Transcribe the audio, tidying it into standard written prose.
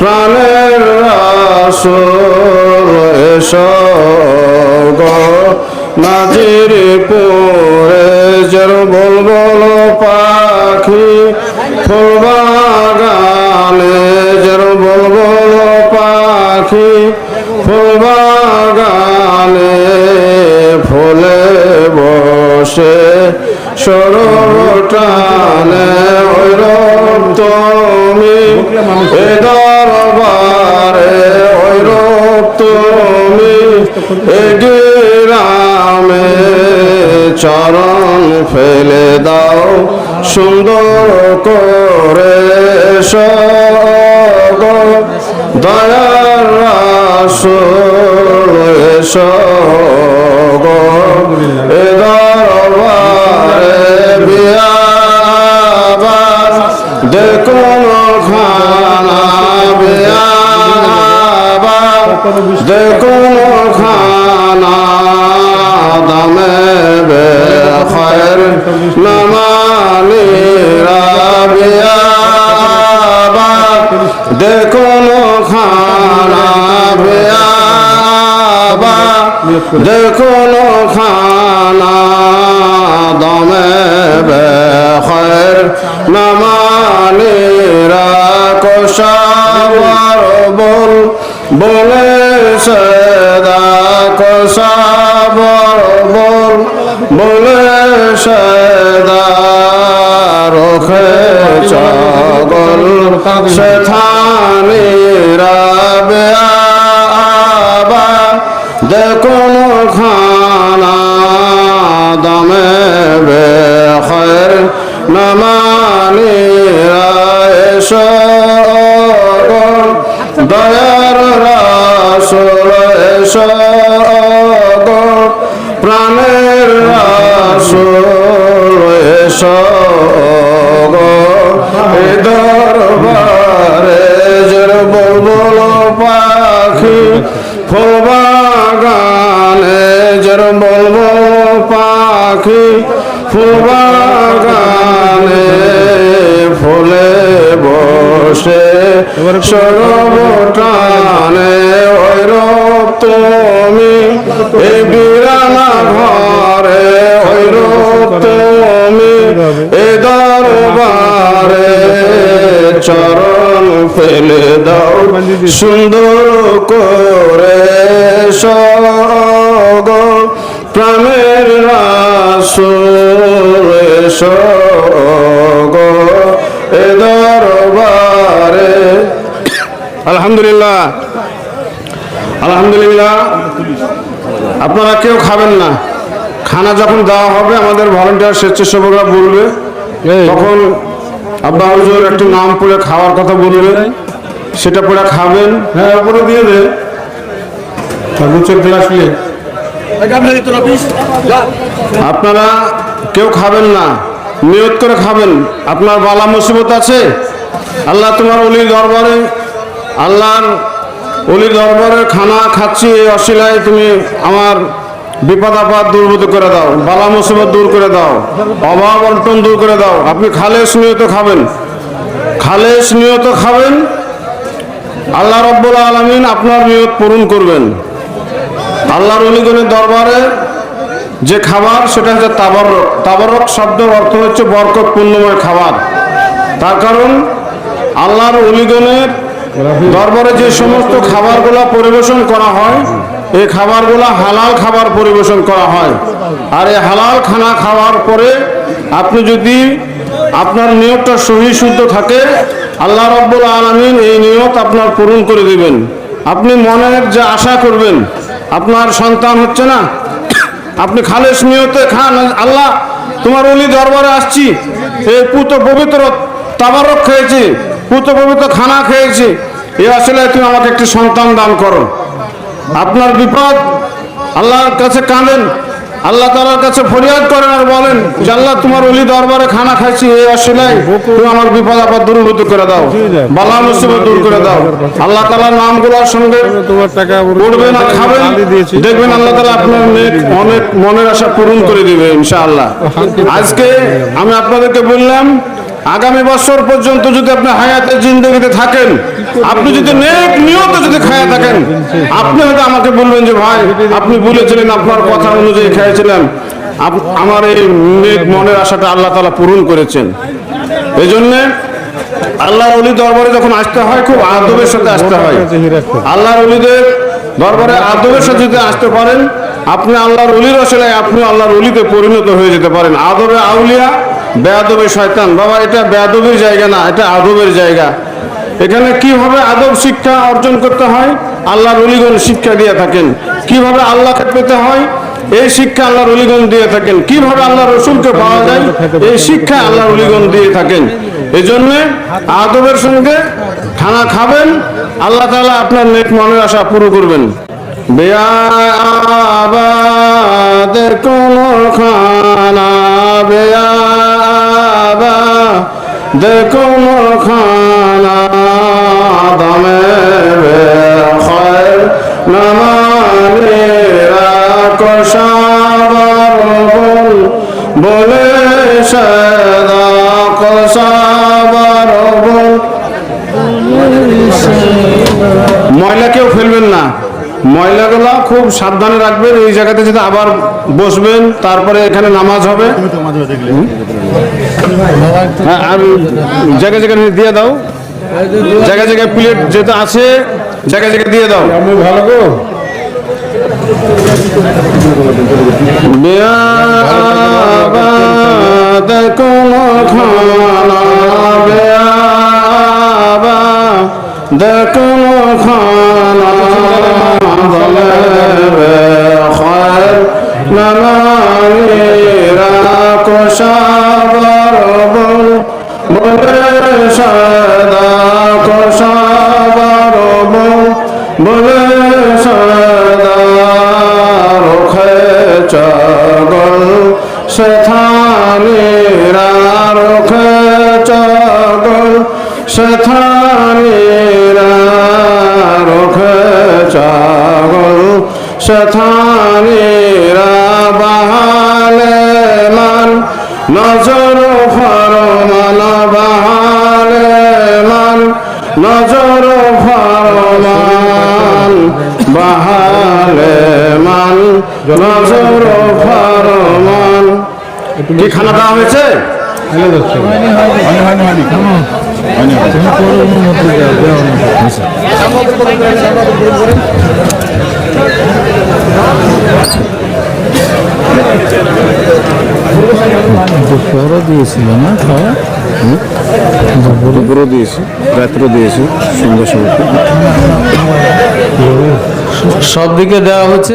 প্রাণের রাসূল এসো গো নাজির পরে জের বুলবুল পাখি ফুল বাগানে জের বুলবুল পাখি ফুল বাগানে ফুলে বসে সরটানে ওই রব তুমি এ দরবারে ওই রব তুমি এ গ্রামে চরণ ফেলে দাও সুন্দর করে গো দয়ার রাসূল এসো গো এ দরবারে বিয়াবার দেখুন খানা বিয়াবার দেখুন খানা দামে বে খৈর নামানি বিয়াবার দেখুন খানা বিয়াবার দেখুন খানা দমে বে খৈর নামানিরা কোশাবর বল বলে সদা কোশাবর বল বলে সদা রোখে চগল সেথানিরা বেআবা দেখুন খানা দমে বে খৈর নামানিরা এসো গো দয়ার রাসূল এসো গো প্রাণের রাসূল এসো গো এ দরবারে জের বুলবুল পাখি ফুল বাগানে জের বুলবুল পাখি ফুল বাগানে ফুলে বসে সরবটানে ওই রব তুমি এ বিরানা ঘরে ওই রব তুমি এ দরবারে চরণ ফেলে দাও সুন্দর করে গো প্রাণের রাসূল এসো গো এ দরবারে। আলহামদুলিল্লাহ আলহামদুলিল্লাহ। আপনারা কেউ খাবেন না, খানা যখন দেওয়া হবে আমাদের ভলান্টিয়ার স্বেচ্ছাসেবকরা বলবে, তখন আব্বা হুজুর একটু নাম পড়ে খাওয়ার কথা বলবে, সেটা পড়ে খাবেন। হ্যাঁ উপরে দিয়ে দে গ্লাস নিয়ে। আপনারা কেউ খাবেন না, নিয়ত করে খাবেন। আপনার বালা মুসিবত আছে, আল্লাহ তোমার ওলির দরবারে, আল্লাহর ওলির দরবারে খানা খাচ্ছি, এই অশিলায় তুমি আমার বিপদ আপদ দূর করে দাও, বালা মুসিবত দূর করে দাও, অভাব অনটন দূর করে দাও। আপনি খালেস নিয়ত খাবেন, খালেস নিয়ত খাবেন, আল্লাহ রাব্বুল আলামিন আপনার নিয়ত পূরণ করবেন। আল্লাহর ওলিগণের দরবারে যে খাবার সেটা হচ্ছে তাবাররুক। তাবাররুক শব্দের অর্থ হচ্ছে বরকত, পুণ্যময় খাবার। তার কারণ আল্লাহর ওলিগণের দরবারে যে সমস্ত খাবারগুলো পরিবেশন করা হয়, এই খাবারগুলো হালাল খাবার পরিবেশন করা হয়। আর এই হালাল খানা খাওয়ার পরে আপনি যদি আপনার নিয়তটা সহি শুদ্ধ থাকে, আল্লাহ রাব্বুল আলামিন এই নিয়ত আপনার পূরণ করে দিবেন। আপনি মনের যে আশা করবেন, আপনার সন্তান হচ্ছে না, আপনি খালেস নিয়তে খান, আল্লাহ তোমার ওলি দরবারে আসছি, এই পুত পবিত্র তাবারক খেয়েছি, পুত পবিত্র খানা খেয়েছি, এই আসলে তুমি আমাকে একটি সন্তান দান করো। আপনার বিপদ আল্লাহর কাছে কাঁদেন, আল্লাহ তাআলার কাছে ফরিয়াদ করেন আর বলেন যে আল্লাহ তোমার ওলি দরবারে খানা খাইছি, এই অশিলায় তুমি আমার বিপদ আপদ দূরীভূত করে দাও, বালা মুসিবত দূর করে দাও। আল্লাহ তাআলার নামগুলোর সঙ্গে তোমার টাকা পড়বেন আর খাবেন, দেখবেন আল্লাহ তাআলা আপনার অনেক মনের আশা পূরণ করে দিবে ইনশাআল্লাহ। আজকে আমি আপনাদেরকে বললাম আগামী বছর পর্যন্ত যদি আপনি হায়াতে জিন্দগিতে থাকেন, আপনি যদি নেক নিয়ত যদি খায়া থাকেন, আপনি হয়তো আমাকে বলবেন যে ভাই আপনি বলেছিলেন আপনার কথা অনুযায়ী খেয়েছিলেন, আমার এই নেক মনের আশাটা আল্লাহ তাআলা পূরণ করেছেন। এই জন্যে আল্লাহর ওলি দরবারে যখন আসতে হয় খুব আদবের সাথে আসতে হয়। আল্লাহর ওলিদের দরবারে আদবের সাথে যদি আসতে পারেন, আপনি আল্লাহর ওলির আসলে আপনি আল্লাহর ওলিতে পরিণত হয়ে যেতে পারেন। আদবে আউলিয়া, বেয়াদবে শয়তান। বাবা, এটা বেয়াদবের জায়গা না, এটা আদবের জায়গা। এখানে কিভাবে আদব শিক্ষা অর্জন করতে হয় আল্লাহর ওলিগণ শিক্ষা দিয়ে থাকেন। কিভাবে আল্লাহকে পেতে হয় এই শিক্ষা আল্লাহর ওলিগণ দিয়ে থাকেন। কিভাবে আল্লাহ রসুলকে পাওয়া যায় এই শিক্ষা আল্লাহর ওলিগণ দিয়ে থাকেন। এই জন্য আদবের সঙ্গে খানা খাবেন, আল্লাহ তাআলা আপনার নেক মনের আশা পুরো করবেন। বেয়াবাদের কোন খানা, বেয়াবাদের কোন খানা, দামে বেখয়ের নামানেরা কষাবার বলে সদা কষাবার ময়লা কেউ ফেলবেন না, ময়লাগুলো খুব সাবধানে রাখবেন। এই জায়গাতে যদি আবার বসবেন, তারপরে এখানে নামাজ হবে। হ্যাঁ, আর জায়গায় জায়গায় দিয়ে দাও, জায়গায় জায়গায় প্লেট যেটা আছে জায়গায় জায়গায় দিয়ে দাও। ভালো গো, কোন খানা, দেখুন খানা, নামানেরা কষাবার বলে সদা কষাবার বলে সদা রোখে চগল সেথানেরা রোখে চগল সেথানেরা রোখে চগল সেথানেরা বাহালে মান নজর ফরমান, বাহালে মান নজর ফরমান, বাহালে মান নজর ফরমান। কি খানা দেওয়া হয়েছে? দুপুরও দিয়েছিল না খাওয়া, দুপুরও দিয়েছি, রাত্রেও দিয়েছি, সন্ধ্যার সময় সব দিকে দেওয়া হচ্ছে।